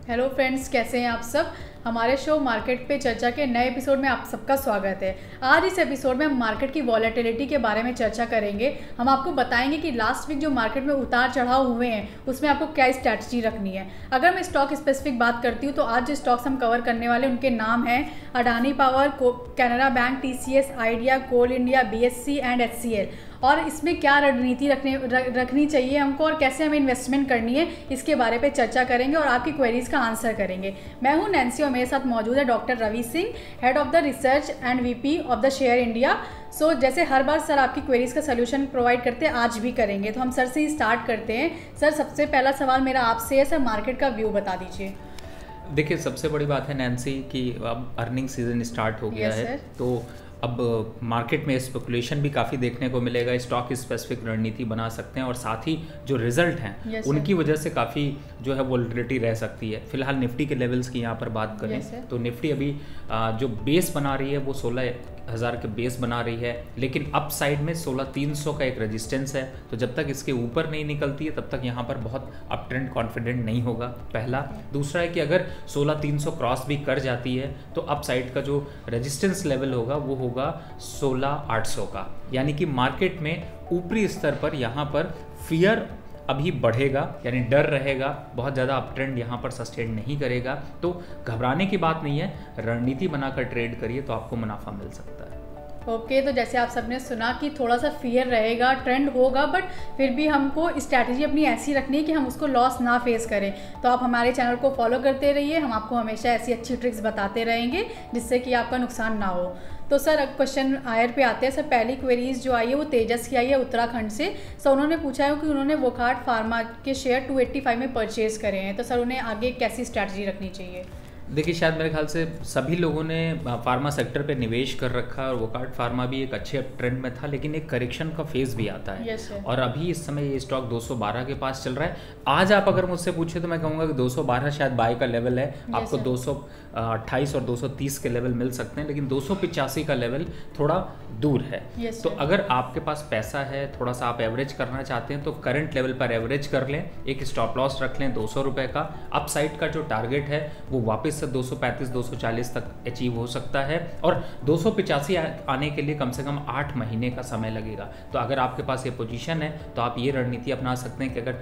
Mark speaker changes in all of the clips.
Speaker 1: Hello friends, कैसे हैं आप सब। हमारे शो मार्केट पे चर्चा के नए एपिसोड में आप सबका स्वागत है। आज इस एपिसोड में हम मार्केट की वॉलेटिलिटी के बारे में चर्चा करेंगे। हम आपको बताएंगे कि लास्ट वीक जो मार्केट में उतार चढ़ाव हुए हैं उसमें आपको क्या स्ट्रैटेजी रखनी है। अगर मैं स्टॉक स्पेसिफिक बात करती हूँ तो आज जो स्टॉक्स हम कवर करने वाले उनके नाम हैं Adani power, Canara bank, TCS, Idea, Coal India, BSC and HCL। और इसमें क्या रणनीति रखनी चाहिए हमको और कैसे हमें इन्वेस्टमेंट करनी है, इसके बारे पे चर्चा करेंगे और आपकी क्वेरीज का आंसर करेंगे। मैं हूं नैन्सी और मेरे साथ मौजूद है doctor Ravi Singh, head of the research and VP of the Share India. So जैसे हर बार सर आपकी क्वेरीज का सोल्यूशन प्रोवाइड करते हैं, आज भी करेंगे। तो हम सर से ही स्टार्ट करते हैं। सर, सबसे पहला सवाल मेरा आपसे है, सर मार्केट का व्यू बता दीजिए।
Speaker 2: देखिए, सबसे बड़ी बात है नैन्सी कि अब अर्निंग सीजन स्टार्ट हो गया है, तो अब मार्केट में स्पेकुलेशन भी काफ़ी देखने को मिलेगा। स्टॉक स्पेसिफिक रणनीति बना सकते हैं और साथ ही जो रिजल्ट हैं उनकी वजह से काफ़ी जो है वोलेटिलिटी रह सकती है। फिलहाल निफ्टी के लेवल्स की यहाँ पर बात करें तो निफ्टी अभी जो बेस बना रही है वो 16,000 के बेस बना रही है, लेकिन अप साइड में 16,300 का एक रेजिस्टेंस है। तो जब तक इसके ऊपर नहीं निकलती है तब तक यहाँ पर बहुत अप ट्रेंड कॉन्फिडेंट नहीं होगा, पहला। दूसरा है कि अगर 16,300 क्रॉस भी कर जाती है तो अप साइड का जो रेजिस्टेंस लेवल होगा वो होगा 16,800 का। यानी कि मार्केट में ऊपरी स्तर पर यहाँ पर फियर अभी बढ़ेगा, यानी डर रहेगा, बहुत ज़्यादा अप ट्रेंड यहाँ पर सस्टेन नहीं करेगा। तो घबराने की बात नहीं है, रणनीति बनाकर ट्रेड करिए तो आपको मुनाफा मिल सकता है।
Speaker 1: ओके, तो जैसे आप सबने सुना कि थोड़ा सा फियर रहेगा, ट्रेंड होगा, बट फिर भी हमको स्ट्रैटेजी अपनी ऐसी रखनी है कि हम उसको लॉस ना फेस करें। तो आप हमारे चैनल को फॉलो करते रहिए, हम आपको हमेशा ऐसी अच्छी ट्रिक्स बताते रहेंगे जिससे कि आपका नुकसान ना हो। तो सर, अब क्वेश्चन आयर पे आते हैं। सर, पहली क्वेरीज जो आई है वो तेजस की आई है उत्तराखंड से। सर, उन्होंने पूछा है कि उन्होंने वोकार्ड फार्मा के शेयर 285 में परचेज करे हैं, तो सर उन्हें आगे कैसी स्ट्रैटेजी रखनी चाहिए।
Speaker 2: देखिए, शायद मेरे ख्याल से सभी लोगों ने फार्मा सेक्टर पे निवेश कर रखा है और वोकार्ड फार्मा भी एक अच्छे ट्रेंड में था, लेकिन एक करेक्शन का फेज भी आता है। और अभी इस समय ये स्टॉक 212 के पास चल रहा है। आज आप अगर मुझसे पूछे तो मैं कहूँगा कि 212 शायद बाय का लेवल है। आपको 228 और 230 के लेवल मिल सकते हैं, लेकिन 285 का लेवल थोड़ा दूर है। तो अगर आपके पास पैसा है, थोड़ा सा आप एवरेज करना चाहते हैं तो करंट लेवल पर एवरेज कर लें, एक स्टॉप लॉस रख लें 200 रुपये का। अप साइड का जो टारगेट है वो वापस से 235-240 तक अचीव हो सकता है और 285 आने के लिए कम से कम 8 महीने का समय लगेगा। तो अगर आपके पास ये पोजीशन है तो आप ये रणनीति अपना सकते हैं कि अगर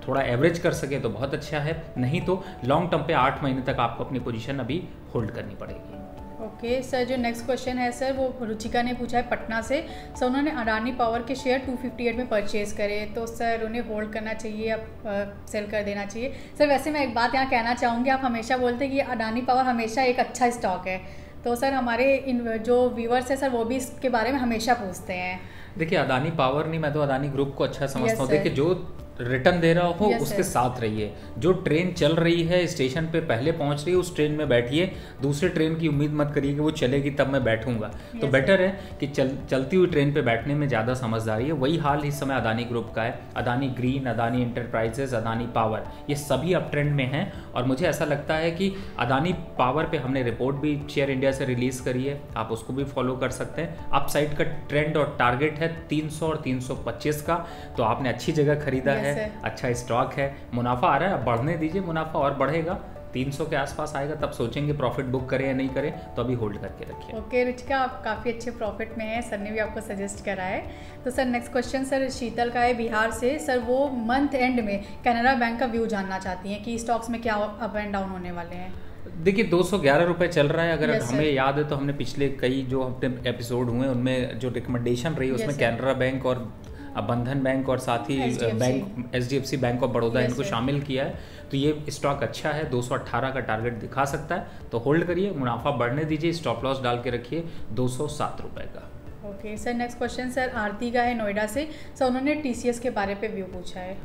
Speaker 2: थोड़ा एवरेज कर सके तो बहुत अच्छा है, नहीं तो लॉन्ग टर्म पे 8 महीने तक आपको अपनी पोजीशन अभी होल्ड करनी पड़ेगी।
Speaker 1: ओके सर, जो नेक्स्ट क्वेश्चन है सर वो रुचिका ने पूछा है पटना से। सर, उन्होंने अडानी पावर के शेयर 258 में परचेज करे, तो सर उन्हें होल्ड करना चाहिए या सेल कर देना चाहिए। सर, वैसे मैं एक बात यहाँ कहना चाहूँगी, आप हमेशा बोलते हैं कि अडानी पावर हमेशा एक अच्छा स्टॉक है, तो सर हमारे जो व्यूअर्स हैं सर वो भी इसके बारे में हमेशा पूछते हैं।
Speaker 2: देखिए, अडानी पावर नहीं, मैं तो अडानी ग्रुप को अच्छा समझता हूँ। देखिए, जो रिटर्न दे रहा हो उसके साथ रहिए। जो ट्रेन चल रही है, स्टेशन पे पहले पहुंच रही है, उस ट्रेन में बैठिए। दूसरे ट्रेन की उम्मीद मत करिए कि वो चलेगी तब मैं बैठूंगा। तो बेटर है कि चलती हुई ट्रेन पे बैठने में ज़्यादा समझदारी है। वही हाल इस समय अडानी ग्रुप का है। Adani green, Adani enterprises, Adani power, ये सभी अप ट्रेंड में हैं। और मुझे ऐसा लगता है कि अडानी पावर पे हमने रिपोर्ट भी शेयर इंडिया से रिलीज़ करी है, आप उसको भी फॉलो कर सकते हैं। अप साइड का ट्रेंड और टारगेट है 300 और 325 का, तो आपने अच्छी जगह खरीदा है, अच्छा स्टॉक है, मुनाफा आ रहा है, अब बढ़ने दीजिए, मुनाफा और बढ़ेगा। 300 के आसपास आएगा तब सोचेंगे प्रॉफिट बुक करें या नहीं करें, तो अभी होल्ड करके रखिए।
Speaker 1: ओके रुचिका, आप काफ़ी अच्छे प्रॉफिट में हैं, सर ने भी आपको सजेस्ट करा है। तो सर नेक्स्ट क्वेश्चन सर शीतल का है बिहार से। सर, वो मंथ एंड में कैनरा बैंक का व्यू जानना चाहती हैं कि स्टॉक्स में क्या अप एंड डाउन होने वाले हैं।
Speaker 2: देखिए, 211 रुपये चल रहा है। अगर हमें याद है तो हमने पिछले कई जो अपने एपिसोड हुए उनमें जो रिकमेंडेशन रही उसमें कैनरा बैंक और बंधन बैंक और साथ ही bank HDFC bank of Baroda इनको शामिल किया है। तो ये स्टॉक अच्छा है, 218 का टारगेट दिखा सकता है, तो होल्ड करिए, मुनाफा बढ़ने दीजिए, स्टॉप लॉस डाल के रखिए 207 रुपये का।
Speaker 1: Okay sir, next question sir Aarti का है नोएडा से। सर, उन्होंने TCS के बारे पे व्यू पूछा है।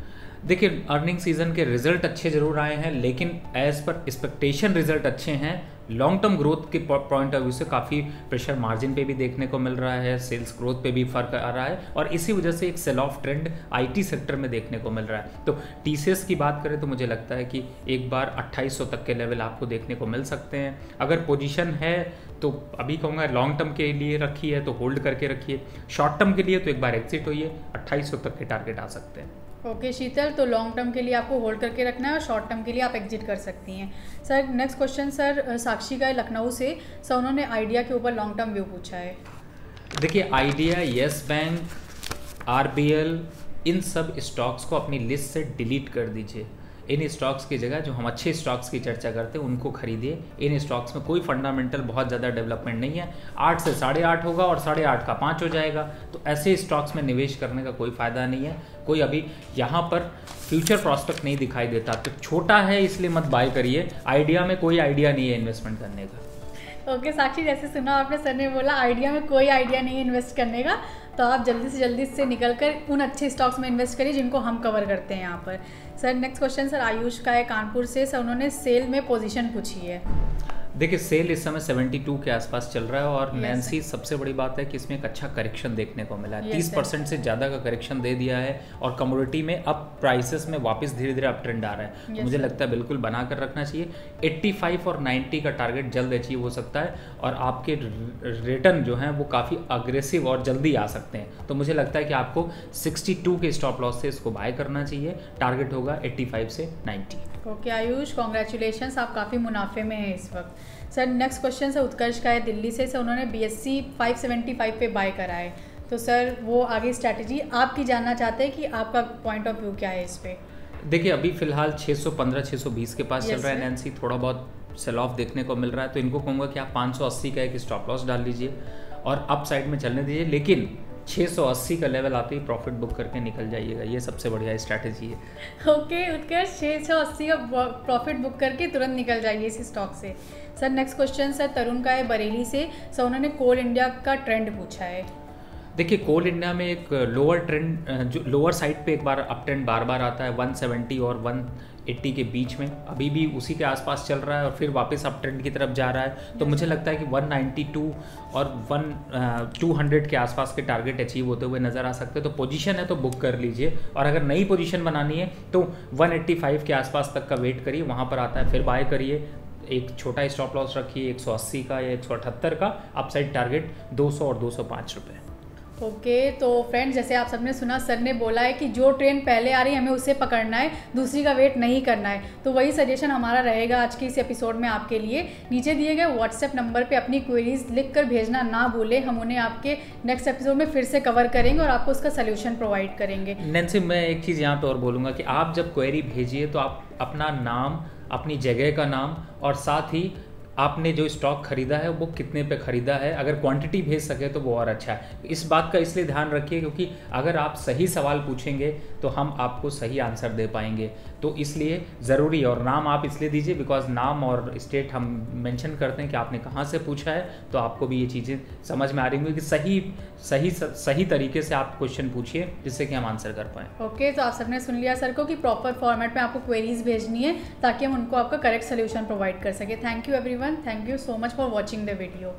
Speaker 2: देखिए, अर्निंग सीजन के रिजल्ट अच्छे जरूर आए हैं, लेकिन एज पर एक्सपेक्टेशन रिजल्ट अच्छे हैं। लॉन्ग टर्म ग्रोथ के पॉइंट ऑफ व्यू से काफ़ी प्रेशर मार्जिन पे भी देखने को मिल रहा है, सेल्स ग्रोथ पे भी फर्क आ रहा है, और इसी वजह से एक sell off trend IT sector में देखने को मिल रहा है। तो TCS की बात करें तो मुझे लगता है कि एक बार 2800 तक के लेवल आपको देखने को मिल सकते हैं। अगर पोजीशन है तो अभी कहूँगा लॉन्ग टर्म के लिए रखिए तो होल्ड करके रखिए, शॉर्ट टर्म के लिए तो एक बार एग्जिट होइए, 2800 तक के टारगेट आ सकते हैं।
Speaker 1: ओके शीतल, तो लॉन्ग टर्म के लिए आपको होल्ड करके रखना है और शॉर्ट टर्म के लिए आप एग्जिट कर सकती हैं। सर नेक्स्ट क्वेश्चन सर साक्षी का है लखनऊ से। सर उन्होंने आइडिया के ऊपर लॉन्ग टर्म व्यू पूछा है।
Speaker 2: देखिए आइडिया, यस बैंक, आरबीएल, इन सब स्टॉक्स को अपनी लिस्ट से डिलीट कर दीजिए। इन स्टॉक्स की जगह जो हम अच्छे स्टॉक्स की चर्चा करते हैं उनको खरीदिए। इन स्टॉक्स में कोई फंडामेंटल बहुत ज़्यादा डेवलपमेंट नहीं है। 8 से 8.5 होगा और 8.5 का 5 हो जाएगा, तो ऐसे स्टॉक्स में निवेश करने का कोई फ़ायदा नहीं है। कोई अभी यहाँ पर फ्यूचर प्रॉस्पेक्ट नहीं दिखाई देता, तो छोटा है इसलिए मत बाय करिए। आइडिया में कोई आइडिया नहीं है इन्वेस्टमेंट करने का।
Speaker 1: ओके साक्षी, जैसे सुना आपने, सर ने बोला आइडिया में कोई आइडिया नहीं है इन्वेस्ट करने का, तो आप जल्दी से निकल कर उन अच्छे स्टॉक्स में इन्वेस्ट करिए जिनको हम कवर करते हैं यहाँ पर। Sir next question sir Ayush का है कानपुर से। सर उन्होंने सेल में पोजीशन पूछी है।
Speaker 2: देखिए सेल इस समय 72 के आसपास चल रहा है और नैन्सी सबसे बड़ी बात है कि इसमें एक अच्छा करेक्शन देखने को मिला है। 30% से ज़्यादा का करेक्शन दे दिया है और कमोडिटी में अब प्राइसेस में वापस धीरे धीरे अप ट्रेंड आ रहा है। मुझे लगता है बिल्कुल बना कर रखना चाहिए। 85 और 90 का टारगेट जल्द अचीव हो सकता है और आपके रिटर्न जो हैं वो काफ़ी अग्रेसिव और जल्दी आ सकते हैं। तो मुझे लगता है कि आपको 62 के स्टॉप लॉस से इसको बाय करना चाहिए। टारगेट होगा 85 से 90।
Speaker 1: ओके आयुष, कॉन्ग्रेचुलेशंस, आप काफ़ी मुनाफे में हैं इस वक्त। सर नेक्स्ट क्वेश्चन सर उत्कर्ष का है दिल्ली से। सर उन्होंने BSE 575 पे बाय करा है, तो सर वो आगे स्ट्रैटेजी आपकी जानना चाहते हैं कि आपका पॉइंट ऑफ व्यू क्या है इस पे।
Speaker 2: देखिए अभी फिलहाल 615-620 के पास चल रहा है नैन्सी, थोड़ा बहुत सेल ऑफ देखने को मिल रहा है, तो इनको कहूँगा कि आप 580 का एक स्टॉप लॉस डाल लीजिए और अप साइड में चलने दीजिए, लेकिन 680 का लेवल आते ही प्रॉफिट बुक करके निकल जाइएगा। ये सबसे बढ़िया स्ट्रैटेजी है।
Speaker 1: ओके उत्कर्ष, 680 का प्रॉफिट बुक करके तुरंत निकल जाइए इस स्टॉक से। सर नेक्स्ट क्वेश्चन सर तरुण का है बरेली से। सर उन्होंने कोल इंडिया का ट्रेंड पूछा है।
Speaker 2: देखिए कोल इंडिया में एक लोअर ट्रेंड, जो लोअर साइड पे एक बार अप ट्रेंड बार बार आता है 170 और 180 के बीच में, अभी भी उसी के आसपास चल रहा है और फिर वापस अप ट्रेंड की तरफ जा रहा है। तो मुझे लगता है कि 192 और 200 के आसपास के टारगेट अचीव होते हुए नज़र आ सकते हैं। तो पोजीशन है तो बुक कर लीजिए और अगर नई पोजीशन बनानी है तो 185 के आसपास तक का वेट करिए, वहाँ पर आता है फिर बाय करिए। एक छोटा स्टॉप लॉस रखिए 180 का या 178 का, अपसाइड टारगेट 200 और 205 रुपये।
Speaker 1: ओके तो फ्रेंड्स, जैसे आप सबने सुना, सर ने बोला है कि जो ट्रेन पहले आ रही है हमें उसे पकड़ना है, दूसरी का वेट नहीं करना है। तो वही सजेशन हमारा रहेगा आज की इस एपिसोड में आपके लिए। नीचे दिए गए व्हाट्सएप नंबर पे अपनी क्वेरीज लिख कर भेजना ना भूलें, हम उन्हें आपके नेक्स्ट एपिसोड में फिर से कवर करेंगे और आपको उसका सोल्यूशन प्रोवाइड करेंगे।
Speaker 2: नैन्सी, मैं एक चीज़ यहाँ पे और बोलूँगा कि आप जब क्वेरी भेजिए तो आप अपना नाम, अपनी जगह का नाम और साथ ही आपने जो स्टॉक खरीदा है वो कितने पे खरीदा है, अगर क्वांटिटी भेज सके तो वो और अच्छा है। इस बात का इसलिए ध्यान रखिए क्योंकि अगर आप सही सवाल पूछेंगे तो हम आपको सही आंसर दे पाएंगे, तो इसलिए ज़रूरी। और नाम आप इसलिए दीजिए बिकॉज नाम और स्टेट हम मेंशन करते हैं कि आपने कहाँ से पूछा है, तो आपको भी ये चीज़ें समझ में आ रही होंगी कि सही तरीके से आप क्वेश्चन पूछिए जिससे कि हम आंसर कर पाएँ।
Speaker 1: ओके तो आप सबने सुन लिया सर को कि प्रॉपर फॉर्मेट में आपको क्वेरीज भेजनी है ताकि हम उनको आपका करेक्ट सोल्यूशन प्रोवाइड कर सके। Thank you everyone, thank you so much for watching the video.